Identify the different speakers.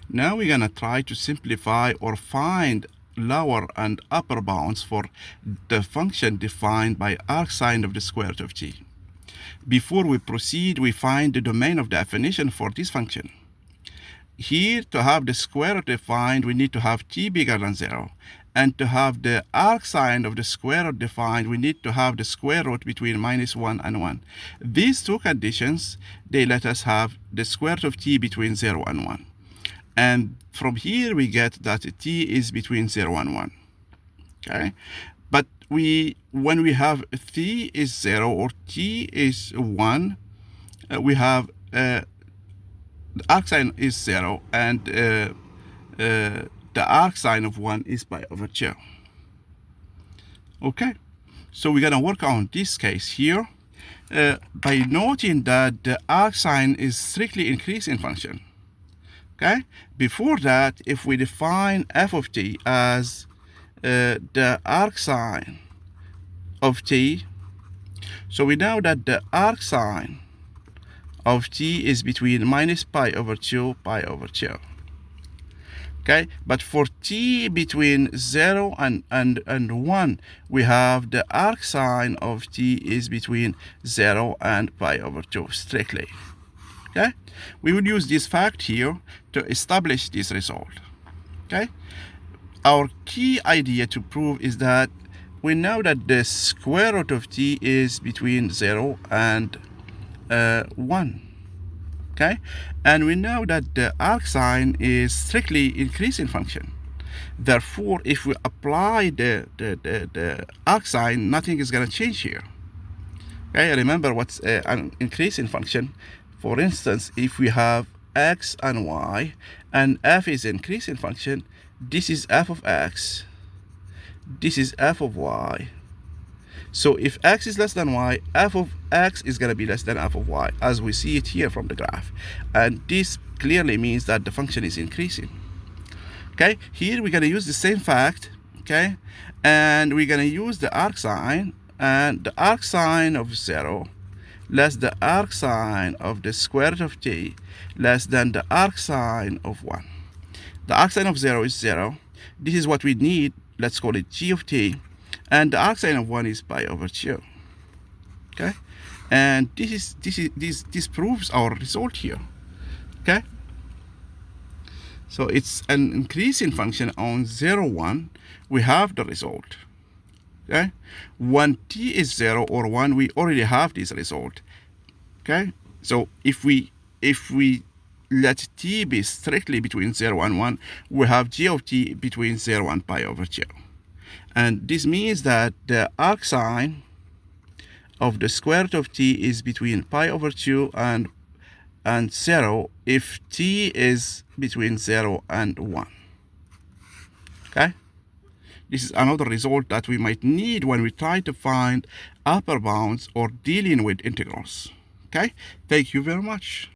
Speaker 1: Now we're going to try to simplify or find lower and upper bounds for the function defined by arcsine of the square root of t. Before we proceed, we find the domain of definition for this function. Here, to have the square root defined, we need to have t bigger than 0. And to have the arcsine of the square root defined, we need to have the square root between -1 and 1. These two conditions, they let us have the square root of t between 0 and 1. And from here, we get that t is between 0 and 1. Okay? But when we have t is 0 or t is 1, we have the arcsine is 0 and the arcsine of 1 is pi over 2. Okay, so we're going to work on this case here by noting that the arcsine is strictly increasing function. Okay, before that, if we define f of t as the arcsine of t, so we know that the arcsine of t is between minus pi over 2, pi over 2. Okay, but for t between 0 and 1, we have the arcsine of t is between 0 and pi over 2 strictly. Okay, we will use this fact here to establish this result. Okay, our key idea to prove is that we know that the square root of t is between 0 and 1. Okay, and we know that the arcsine is strictly increasing function. Therefore, if we apply the arcsine, nothing is going to change here. Okay, remember what's an increasing function. For instance, if we have x and y, and f is increasing function, this is f of x, this is f of y. So if x is less than y, f of x is going to be less than f of y, as we see it here from the graph. And this clearly means that the function is increasing. Okay, here we're going to use the same fact, okay, and we're going to use the arcsine, and the arcsine of 0 less the arcsine of the square root of t less than the arcsine of 1. The arcsine of 0 is 0. This is what we need. Let's call it g of t. And the arcsine of 1 is pi over 2. Okay? And this proves our result here. Okay? So it's an increasing function on 0, 1. We have the result. Okay, when t is 0 or 1, we already have this result. Okay, so if we let t be strictly between 0 and 1, we have g of t between 0 and pi over 2. And this means that the arcsine of the square root of t is between pi over 2 and 0 if t is between 0 and 1. Okay? This is another result that we might need when we try to find upper bounds or dealing with integrals. Okay? Thank you very much.